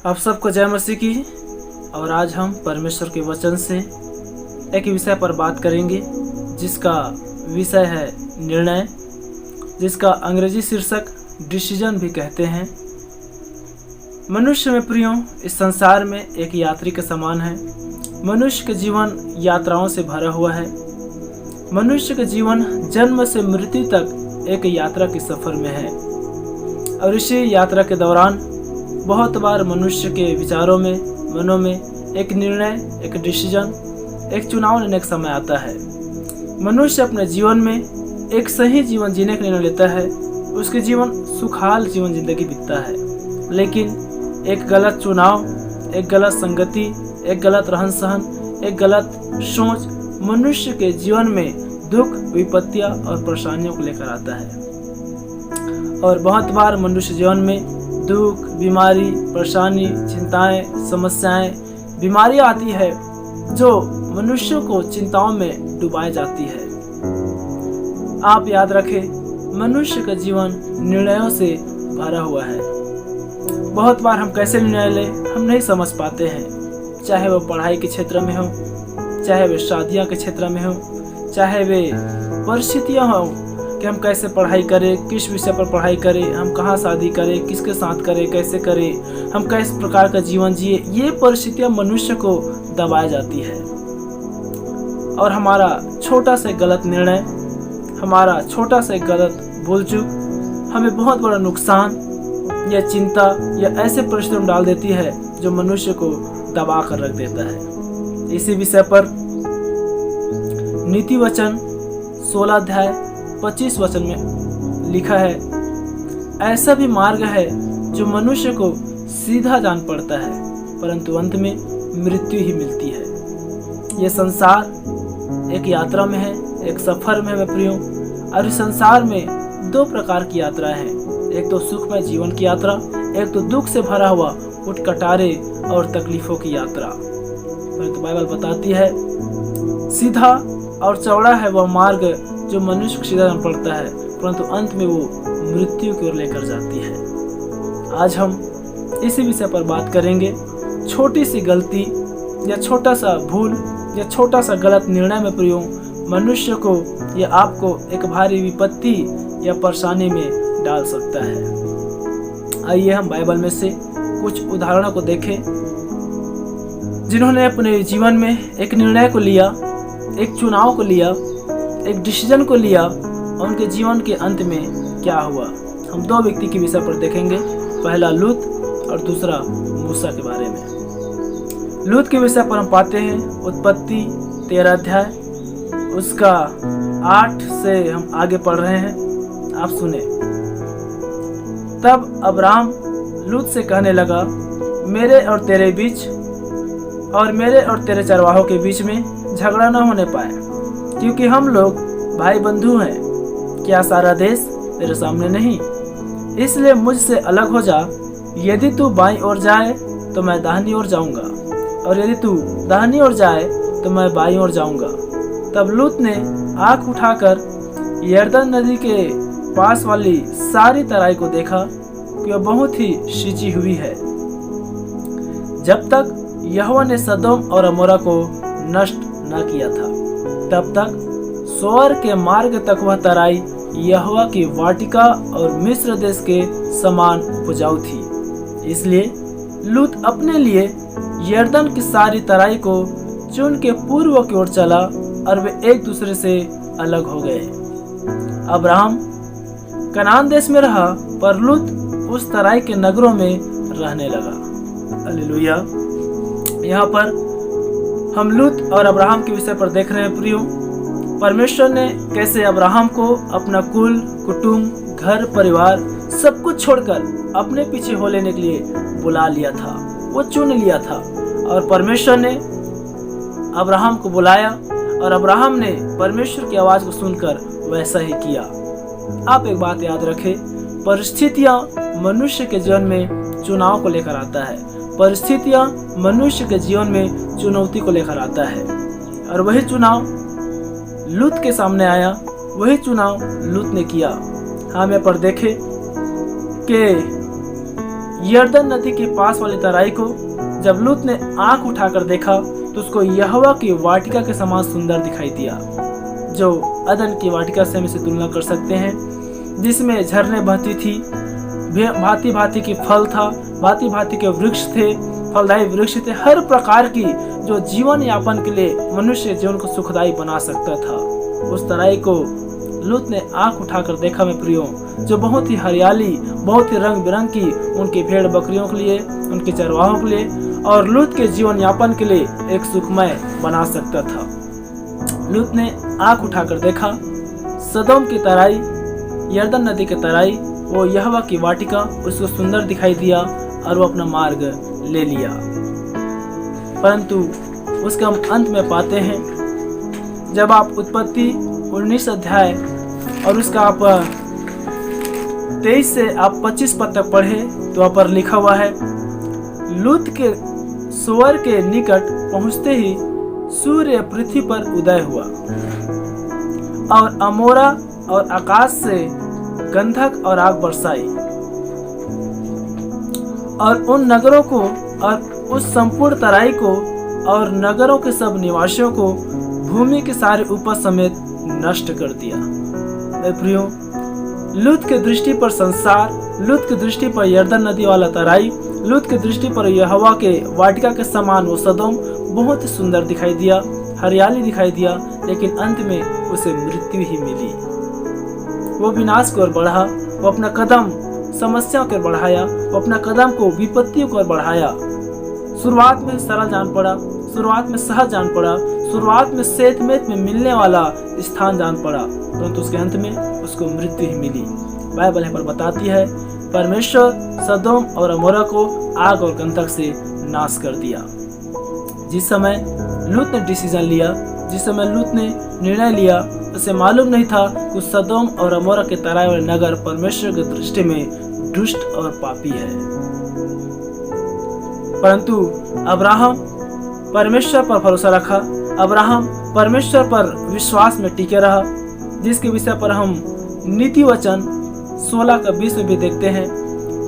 आप सबको जय मसीह की। और आज हम परमेश्वर के वचन से एक विषय पर बात करेंगे जिसका विषय है निर्णय, जिसका अंग्रेजी शीर्षक डिसीजन भी कहते हैं। मनुष्य में प्रियो इस संसार में एक यात्री के समान है। मनुष्य का जीवन यात्राओं से भरा हुआ है। मनुष्य का जीवन जन्म से मृत्यु तक एक यात्रा के सफर में है और इसी यात्रा के दौरान बहुत बार मनुष्य के विचारों में, मनों में एक निर्णय, एक डिसीजन, एक चुनाव लेने का समय आता है। मनुष्य अपने जीवन में एक सही जीवन जीने का निर्णय लेता है, उसके जीवन सुखाल जीवन जिंदगी बीतता है। लेकिन एक गलत चुनाव, एक गलत संगति, एक गलत रहन सहन, एक गलत सोच मनुष्य के जीवन में दुख, विपत्तियां और परेशानियों को लेकर आता है। और बहुत बार मनुष्य जीवन में दुख, बीमारी, परेशानी, चिंताएं, समस्याएं, बीमारियां आती है जो मनुष्यों को चिंताओं में डुबाई जाती है। आप याद रखें, मनुष्य का जीवन निर्णयों से भरा हुआ है। बहुत बार हम कैसे निर्णय लें हम नहीं समझ पाते हैं, चाहे वो पढ़ाई के क्षेत्र में हो, चाहे वे शादियां के क्षेत्र में हो, चाहे वे परिस्थितियां हो कि हम कैसे पढ़ाई करें, किस विषय पर पढ़ाई करें, हम कहाँ शादी करें, किसके साथ करें, कैसे करें, हम किस प्रकार का जीवन जिए। ये परिस्थितियां मनुष्य को दबाई जाती है और हमारा छोटा सा गलत निर्णय, हमारा छोटा सा गलत भूल चूक हमें बहुत बड़ा नुकसान या चिंता या ऐसे परिस्थितियों में डाल देती है जो मनुष्य को दबा कर रख देता है। इसी विषय पर नीति वचन 16 अध्याय 25 वचन में लिखा है, ऐसा भी मार्ग है जो मनुष्य को सीधा जान पड़ता है परंतु अंत में मृत्यु ही मिलती है। ये संसार एक यात्रा में है, एक सफर में है प्रियो। और इस संसार में दो प्रकार की यात्रा है, एक तो सुखमय जीवन की यात्रा, एक तो दुख से भरा हुआ उठकटारे और तकलीफों की यात्रा। परंतु बाइबल बताती है सीधा और चौड़ा है वह मार्ग जो मनुष्य को सीधा जान पड़ता है परंतु अंत में वो मृत्यु की ओर लेकर जाती है। आज हम इसी विषय पर बात करेंगे। छोटी सी गलती या छोटा सा भूल या छोटा सा गलत निर्णय में प्रियो मनुष्य को या आपको एक भारी विपत्ति या परेशानी में डाल सकता है। आइए हम बाइबल में से कुछ उदाहरणों को देखें जिन्होंने अपने जीवन में एक निर्णय को लिया, एक चुनाव को लिया, एक डिसीजन को लिया और उनके जीवन के अंत में क्या हुआ। हम दो व्यक्ति के विषय पर देखेंगे, पहला लूत और दूसरा मूसा के बारे में। लूत के विषय पर हम पाते हैं उत्पत्ति 13 अध्याय उसका 8 से हम आगे पढ़ रहे हैं, आप सुने। तब अब्राम लूत से कहने लगा, मेरे और तेरे बीच और मेरे और तेरे चरवाहों के बीच में झगड़ा न होने पाए, क्योंकि हम लोग भाई बंधु हैं। क्या सारा देश तेरे सामने नहीं? इसलिए मुझसे अलग हो जा। यदि तू बाईं ओर जाए तो मैं दाहिनी ओर जाऊंगा, और यदि तू दाहिनी ओर जाए तो मैं बाईं ओर जाऊंगा। तब लूत ने आंख उठाकर यरदन नदी के पास वाली सारी तराई को देखा कि वह बहुत ही सिंची हुई है, जब तक यहोवा ने सदोम और अमोरा को नष्ट न किया था। तब तक सोअर के मार्ग तक वह तराई यहोवा की वाटिका और मिस्र देश के समान उपजाऊ थी। इसलिए लूत अपने लिए यरदन की सारी तराई को चुन के पूर्व की ओर चला और वे एक दूसरे से अलग हो गए। अब्राहम कनान देश में रहा पर लूत उस तराई के नगरों में रहने लगा। हालेलुया। यहाँ पर हम लूत और अब्राहम के विषय पर देख रहे हैं प्रियो। परमेश्वर ने कैसे अब्राहम को अपना कुल, कुटुंब, घर, परिवार सब कुछ छोड़कर अपने पीछे हो लेने के लिए बुला लिया था, वो चुन लिया था। और परमेश्वर ने अब्राहम को बुलाया और अब्राहम ने परमेश्वर की आवाज को सुनकर वैसा ही किया। आप एक बात याद रखें, परिस्थितियां मनुष्य के जीवन में चुनाव को लेकर आता है। परिस्थितियां मनुष्य के जीवन में चुनौती को लेकर आता है और वही चुनाव लूत के सामने आया, वही चुनाव लूत ने किया। हम यहाँ पर देखें कि यरदन नदी के पास वाली तराई को जब लूत ने आंख उठाकर देखा तो उसको यहोवा की वाटिका के समान सुंदर दिखाई दिया, जो अदन की वाटिका से हम इसे तुलना कर सकते हैं, जिसमें झरने बहती थी, भांति भांति की फल था, भांति भांति के वृक्ष थे, फलदायी वृक्ष थे, हर प्रकार की जो जीवन यापन के लिए मनुष्य जीवन को सुखदायी बना सकता था। उस तराई को लूत ने आंख उठाकर देखा में प्रियो, जो बहुत ही हरियाली, बहुत ही रंग बिरंग की उनकी भेड़ बकरियों के लिए, उनके चरवाहों के लिए और लूत के जीवन यापन के लिए एक सुखमय बना सकता था। लूत ने आंख उठाकर देखा, सदोम की तराई, यरदन नदी की तराई, वो यहोवा की वाटिका उसको सुंदर दिखाई दिया और वो अपना मार्ग ले लिया। परंतु उसके हम अंत में पाते हैं, जब आप उत्पत्ति 19 अध्याय और उसका आप 23 से आप 25 पद तक पढ़े तो वहाँ पर लिखा हुआ है, लूत के स्वर के निकट पहुंचते ही सूर्य पृथ्वी पर उदय हुआ और अमोरा और आकाश से गंधक और आग बरसाई और उन नगरों को और उस संपूर्ण तराई को और नगरों के सब निवासियों को भूमि के सारे उपज समेत नष्ट कर दिया। प्रियो, लूत के दृष्टि पर संसार, लूत की दृष्टि पर यरदन नदी वाला तराई, लूत की दृष्टि पर यहोवा के वाटिका के समान वो सदोम बहुत ही सुंदर दिखाई दिया, हरियाली दिखाई दिया, लेकिन अंत में उसे मृत्यु ही मिली। वो विनाश की ओर बढ़ा, वो अपना कदम समस्याओं की ओर बढ़ाया, वो अपना कदम को विपत्तियों की ओर बढ़ाया। शुरुआत में सरल जान पड़ा, शुरुआत में सहज जान पड़ा, शुरुआत में सेतमेत में मिलने वाला स्थान जान पड़ा, परंतु उसके अंत में उसको मृत्यु ही मिली। बाइबल यहाँ पर बताती है, परमेश्वर सदोम और अमोरा को आग और गंधक से नाश कर दिया। जिस समय लूत ने डिसीजन लिया, जिस समय लूत ने निर्णय लिया, उसे मालूम नहीं था कि सदोम और अमोरा के तराई वाले नगर परमेश्वर की दृष्टि में दुष्ट और पापी है। परंतु अब्राहम परमेश्वर पर भरोसा रखा, अब्राहम परमेश्वर पर विश्वास में टिके रहा, जिसके विषय पर हम नीति वचन 16 का 20 में भी देखते हैं,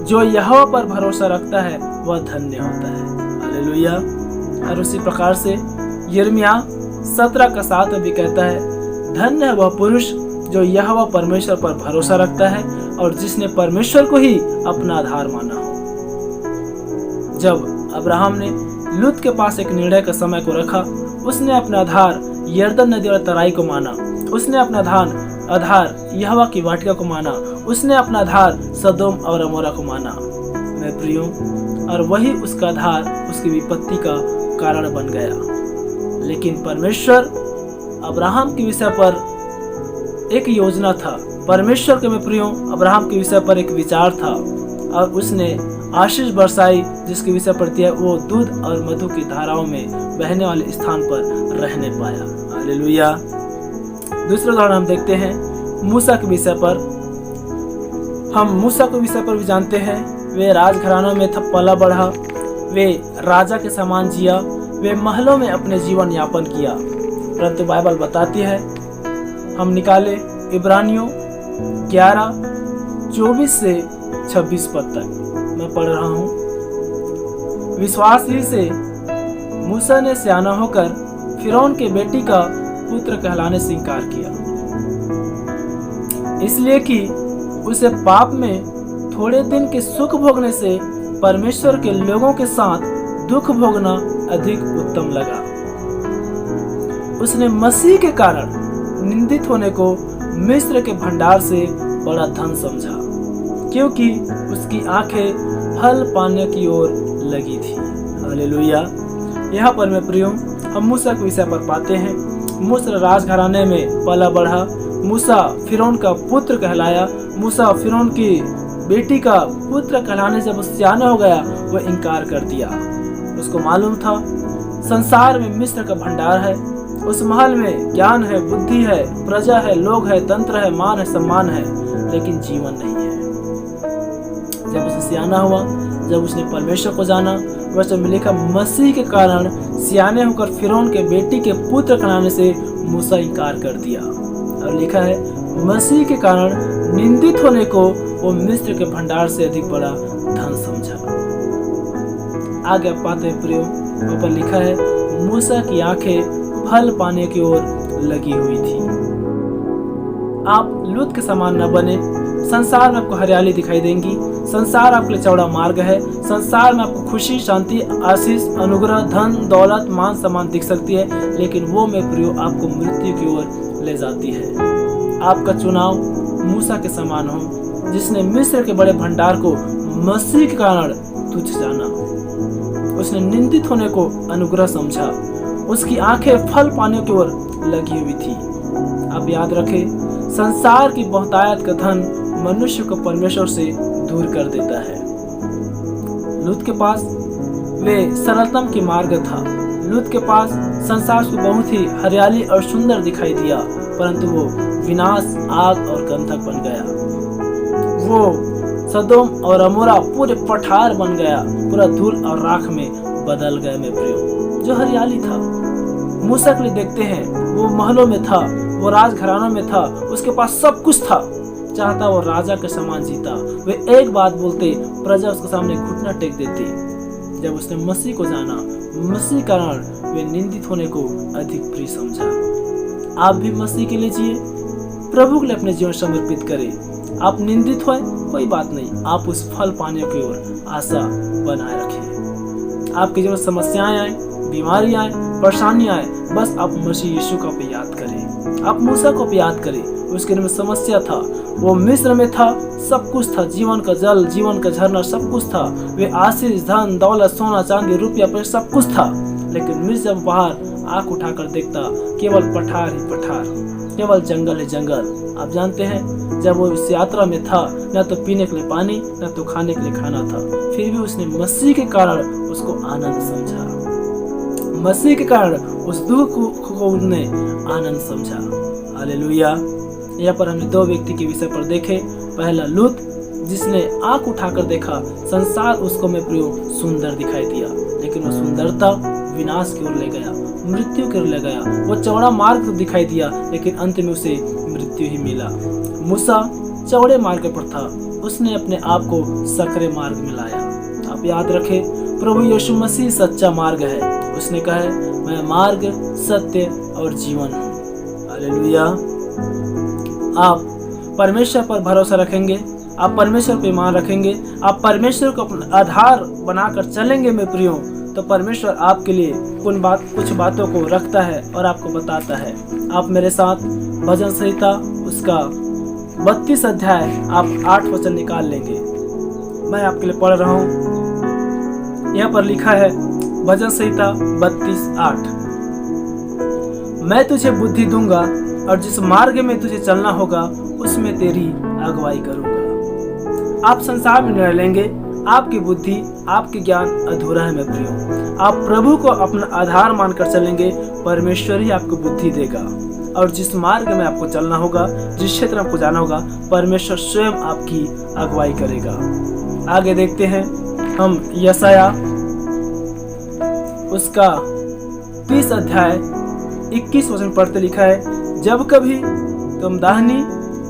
जो यहोवा पर भरोसा रखता है वह धन्य होता है। हालेलुया। और उसी प्रकार से यिर्मयाह 17 का 7 में भी कहता है, धन्य है वह पुरुष जो यहोवा परमेश्वर पर भरोसा रखता है और जिसने परमेश्वर को ही अपना आधार माना हो। जब अब्राहम ने लूत के पास एक निर्णय का समय को रखा, उसने अपना आधार यरदन नदी और तराई को माना, उसने अपना आधार यहोवा की वाटिका को माना, उसने अपना आधार सदोम और अमोरा को माना। मैं प्रियो, और वही उसका आधार उसकी विपत्ति का कारण बन गया। लेकिन परमेश्वर अब्राहम के विषय पर एक योजना था, परमेश्वर के मैं प्रियो अब्राहम के विषय पर एक विचार था और उसने आशीष बरसाई, जिसके विषय पर दिया वो दूध और मधु की धाराओं में बहने वाले स्थान पर रहने पाया। हालेलुया। दूसरा उदाहरण हम देखते हैं मूसा के विषय पर। हम मूसा के विषय पर भी जानते हैं, वे राजघरानों में पला बढ़ा, वे राजा के समान जिया, वे महलों में अपने जीवन यापन किया। परंतु बाइबल बताती है, हम निकाले इब्रानियों 11:24 से 26 पद तक मैं पढ़ रहा हूँ। विश्वास ही से मूसा ने सियाना होकर फिरौन के बेटी का पुत्र कहलाने से इनकार किया, इसलिए कि उसे पाप में थोड़े दिन के सुख भोगने से परमेश्वर के लोगों के साथ दुख भोगना अधिक उत्तम लगा। उसने मसीह के कारण निंदित होने को मिस्र के भंडार से बड़ा धन समझा, क्योंकि उसकी आंखें फल पाने की ओर लगी थी। हालेलुया। यहाँ पर मैं प्रियो हम मूसा के विषय पर पाते हैं। मूसा राजघराने में पला बढ़ा, मूसा फिरौन का पुत्र कहलाया, मूसा फिरौन की बेटी का पुत्र कहलाने से जब सियाना हो गया वह इनकार कर दिया। उसको मालूम था संसार में मिस्र का भंडार है, उस महल में ज्ञान है, बुद्धि है, प्रजा है, लोग है, तंत्र है, मान है, सम्मान है, लेकिन जीवन नहीं है। जब उसे सियाना हुआ, जब उसने परमेश्वर को जाना, वचन में लिखा मसीह के कारण सियाने होकर फिरौन के बेटी के पुत्र कहलाने से मूसा इनकार कर दिया। और लिखा है मसीह के कारण निंदित होने को वो मिस्र के भंडार से अधिक बड़ा धन समझा। आगे आप पाते हैं प्रियो, ऊपर लिखा है मूसा की आंखें फल पाने की ओर लगी हुई थी। आप लूत के समान न बने। संसार में आपको हरियाली दिखाई देंगी, संसार आपके लिए चौड़ा मार्ग है, संसार में आपको खुशी, शांति, आशीष, अनुग्रह, धन, दौलत, मान सम्मान दिख सकती है, लेकिन वो में प्रियो आपको मृत्यु की ओर ले जाती है। आपका चुनाव मूसा के समान हो, जिसने मिस्र के बड़े भंडार को मसीह के कारण तुच्छ जाना। उसने निंदित होने को अनुग्रह समझा। उसकी आंखें फल पाने की ओर लगी हुई थी। आप याद रखें, संसार की बहुतायत का धन मनुष्य को परमेश्वर से दूर कर देता है। लूत के पास वे सरलतम की मार्ग था। लूत के पास संसार को बहुत ही हरियाली और सुंदर दिखाई दिया, परंतु वो विनाश, आग और गंधक बन गया। वो सदोम और अमोरा पूरे पठार बन गया, पूरा धूल और राख में बदल गए। में प्रियो, जो हरियाली था मूसा के लिए देखते हैं, वो महलों में था, वो राजघरानों में था, उसके पास सब कुछ था, चाहता वो राजा के समान जीता। वे एक बात बोलते, प्रजा उसके सामने घुटना टेक देती। जब उसने मसीह को जाना, मसीह कारण वे निंदित होने को अधिक प्रिय समझा। आप भी मसीह के लिए जिए, प्रभु के लिए अपने जीवन समर्पित करें। आप निंदित हुए, कोई बात नहीं, आप उस फल पाने की ओर आशा बनाए रखिए। आपके जीवन समस्याएं आए, बीमारी आए, परेशानी आए, बस आप मसीह यीशु को पे याद करें। आप मूसा को पे याद करें। उसके में समस्या था, वो मिस्र में था, सब कुछ था, जीवन का जल, जीवन का झरना, सब कुछ था। वे आशीष, धन, दौलत, सोना, चांदी, रुपया, पैसा, सब कुछ था। लेकिन मिस्र जब बाहर आंख उठाकर देखता, केवल पठार ही पठार, केवल जंगल ही जंगल। आप जानते हैं, जब वो इस यात्रा में था, न तो पीने के लिए पानी, न तो खाने के लिए खाना था, फिर भी उसने मसीह के कारण उसको आनंद समझा। मसीह के कारण उस दुख को उसने आनंद समझा। हालेलुया। यहाँ पर हमने दो व्यक्ति के विषय पर देखे। पहला लूत, जिसने आंख उठाकर देखा, संसार उसको में प्रियो सुंदर दिखाई दिया, लेकिन वो सुंदरता विनाश की ओर ले गया, मृत्यु की ओर ले गया। वो चौड़ा मार्ग तो दिखाई दिया, लेकिन अंत में उसे मृत्यु ही मिला। मूसा चौड़े मार्ग पर था, उसने अपने आप को सकरे मार्ग में लाया। आप याद रखें, प्रभु यीशु मसीह सच्चा मार्ग है। उसने कहा है, मैं मार्ग, सत्य और जीवन हूँ। हालेलुया। आप परमेश्वर पर भरोसा रखेंगे, आप परमेश्वर पर ईमान रखेंगे, आप परमेश्वर को अपना आधार बनाकर चलेंगे में प्रियो, तो परमेश्वर आपके लिए कुछ बातों को रखता है और आपको बताता है। आप मेरे साथ भजन संहिता उसका 32 अध्याय आप 8 वचन निकाल लेंगे। मैं आपके लिए पढ़ रहा हूँ। यहाँ पर लिखा है, भजन संहिता 32:8, मैं तुझे बुद्धि दूंगा और जिस मार्ग में तुझे चलना होगा उसमें तेरी अगुवाई करूंगा। आप संसार में निर्णय लेंगे, आपकी बुद्धि, आपकी ज्ञान अधूरा है। मैं प्रियो, आप प्रभु को अपना आधार मानकर चलेंगे, परमेश्वर ही आपको बुद्धि देगा। और जिस मार्ग में आपको चलना होगा, जिस क्षेत्र में आपको जाना होगा, परमेश्वर स्वयं आपकी अगुवाई करेगा। आगे देखते हैं हम यशाया उसका 30 अध्याय 21 वचन पढ़ते। लिखा है, जब कभी तुम दाहिनी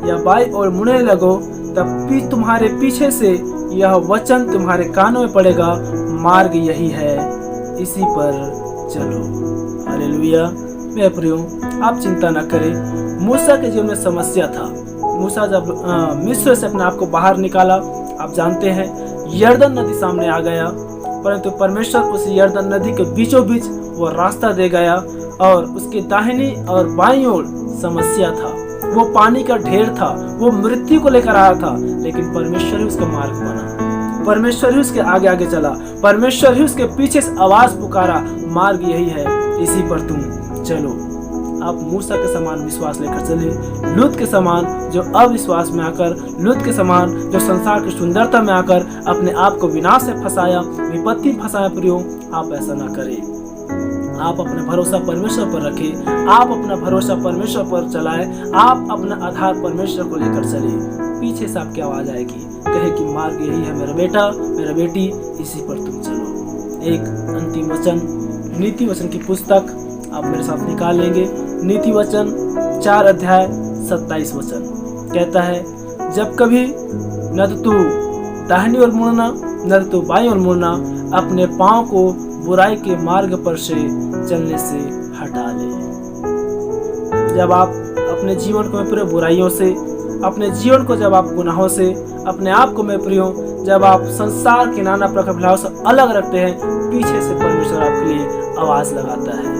या बाईं ओर मुड़ने लगो, तब तुम्हारे पीछे से यह वचन तुम्हारे कानों में पड़ेगा, मार्ग यही है, इसी पर चलो। हालेलुया। मेरे प्रियो, आप चिंता न करें। मूसा के जीवन में समस्या था। मूसा जब मिस्र से अपने आप को बाहर निकाला, आप जानते हैं, यरदन नदी सामने आ गया, परंतु परमेश्वर उस यरदन नदी के बीचों बीच वो रास्ता दे गया और उसके दाहिनी और बाईं ओर समस्या था। वो पानी का ढेर था, वो मृत्यु को लेकर आया था, लेकिन परमेश्वर ही उसका मार्ग बना, परमेश्वर ही उसके आगे आगे चला, परमेश्वर ही उसके पीछे से आवाज पुकारा, मार्ग यही है, इसी पर तुम चलो। आप मूसा के समान विश्वास लेकर चले, लूत के समान जो अविश्वास में आकर, लूत के समान जो संसार की सुंदरता में आकर अपने आप को विनाश से फंसाया, विपत्ति फंसाया। प्रियो, आप ऐसा ना करें। आप अपना भरोसा परमेश्वर पर रखें, आप अपना भरोसा परमेश्वर पर चलाएं, आप अपना आधार परमेश्वर को लेकर चले। पीछे से आपकी आवाज आएगी, कहे कि मार्ग यही है मेरा बेटा, मेरा बेटी, इसी पर तुम चलो। एक अंतिम वचन, नीति वचन की पुस्तक आप मेरे साथ निकाल लेंगे। नीति वचन 4 अध्याय 27 वचन कहता है, जब कभी न तो तू दाहिनी ओर मुड़ना न तो बाईं ओर मुड़ना अपने पाँव को बुराई के मार्ग पर से चलने से हटा ले। जब आप अपने जीवन को मैं प्रियो बुराइयों से, अपने जीवन को जब आप गुनाहों से, अपने आप को मैं प्रियो जब आप संसार के नाना प्रकार भलाओं से अलग रखते हैं, पीछे से परमेश्वर आपके लिए आवाज लगाता है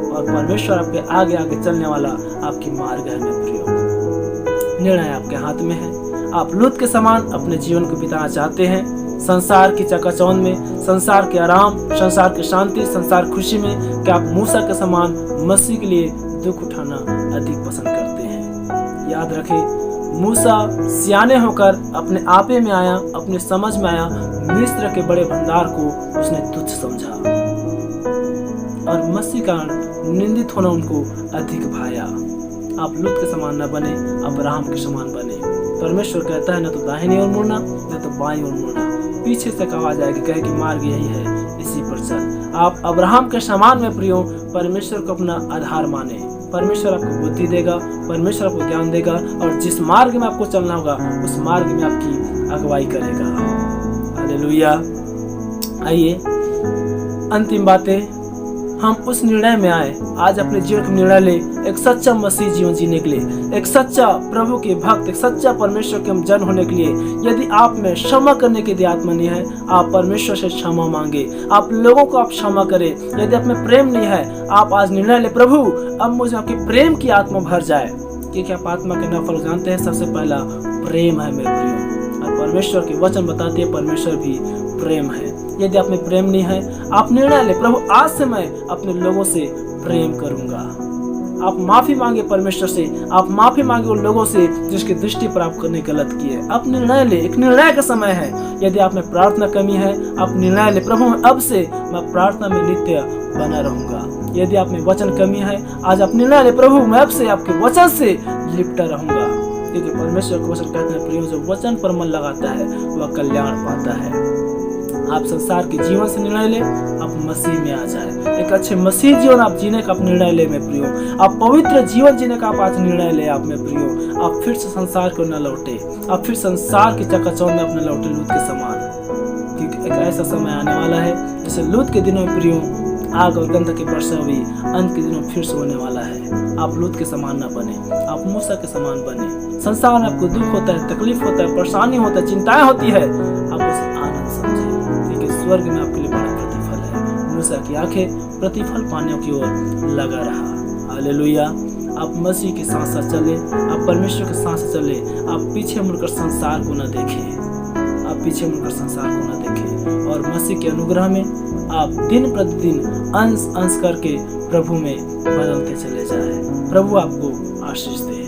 और परमेश्वर आपके आगे आगे चलने वाला आपकी मार्ग है मैं प्रियो। निर्णय आपके हाथ में है। आप लूत के समान अपने जीवन को बिताना चाहते हैं, संसार की चकाचौंध में, संसार के आराम, संसार की शांति, संसार खुशी में, कि आप मूसा के समान मसीह के लिए दुख उठाना अधिक पसंद करते हैं। याद रखें, मूसा सियाने होकर अपने आपे में आया, अपने समझ में आया, मिस्र के बड़े भंडार को उसने तुच्छ समझा और मसीह का निंदित होना उनको अधिक भाया। आप लूत के समान न बने, अब्राहम के समान बने। परमेश्वर कहता है न तो दाहिनी ओर मुड़ना न तो बाईं ओर मुड़ना, पीछे से आवाज आएगी, कहे कि मार्ग यही है, इसी पर चल। आप अब्राहम के समान में प्रियो परमेश्वर को अपना आधार माने। परमेश्वर आपको बुद्धि देगा, परमेश्वर आपको ज्ञान देगा और जिस मार्ग में आपको चलना होगा उस मार्ग में आपकी अगुवाई करेगा। हालेलुया। आइए अंतिम बातें, हम उस निर्णय में आए, आज अपने जीवन का निर्णय ले, एक सच्चा मसीह जीवन जीने के लिए, एक सच्चा प्रभु के भक्त, एक सच्चा परमेश्वर के हम जन होने के लिए। यदि आप में क्षमा करने की आत्मा नहीं है, आप परमेश्वर से क्षमा मांगे, आप लोगों को आप क्षमा करें। यदि आप में प्रेम नहीं है, आप आज निर्णय ले, प्रभु अब मुझे आपकी प्रेम की आत्मा भर जाए, क्योंकि आप आत्मा के नफल जानते हैं, सबसे पहला प्रेम है मेरे प्रियो। और परमेश्वर के वचन बताते हैं परमेश्वर भी प्रेम है। यदि आप में प्रेम नहीं है, आप निर्णय ले, प्रभु आज से मैं अपने लोगों से प्रेम करूंगा। आप माफी मांगे परमेश्वर से, आप माफी मांगे उन लोगों से जिसकी दृष्टि पर आपने गलत किए। आप निर्णय ले, एक निर्णय का समय है। यदि आप में प्रार्थना कमी है, आप निर्णय ले, प्रभु अब से मैं प्रार्थना में नित्य बना रहूंगा। यदि आप में वचन कमी है, आज आप निर्णय ले, प्रभु मैं अब से आपके वचन से लिपटा रहूंगा, क्योंकि परमेश्वर के वचन कहते हैं प्रियो जो वचन पर मन लगाता है वह कल्याण पाता है। आप संसार के जीवन से निर्णय ले, आप मसीह में आ जाए, एक अच्छे मसीह जीवन आप जीने का आप निर्णय ले में प्रियो। आप पवित्र जीवन जीने का आप आज निर्णय ले आप में प्रियो। आप फिर से संसार को न लौटे, आप फिर संसार की चकाचौंध में अपने लौटे लूत के समान, क्योंकि एक ऐसा समय आने वाला है जैसे लूत के दिनों में प्रियो आग और गंध की वर्षा हुई, अंत के दिनों में फिर से होने वाला है। आप लूत के समान न बने, आप मूसा के समान बने। संसार में आपको दुख होता है, तकलीफ होता है, परेशानी होता है, चिंताएं होती है, आप उसे आनंद समझे, क्योंकि स्वर्ग में आपके लिए बड़ा प्रतिफल है। मूसा की आंखें प्रतिफल पाने की ओर लगा रहा। हालेलुया। आप मसीह के साथ साथ चले, आप परमेश्वर के साथ साथ चले, आप पीछे मुड़कर संसार को न देखें, आप पीछे मुड़कर संसार को न देखें और मसीह के अनुग्रह में आप दिन प्रतिदिन अंश अंश करके प्रभु में बदलते चले जाए। प्रभु आपको आशीष दे।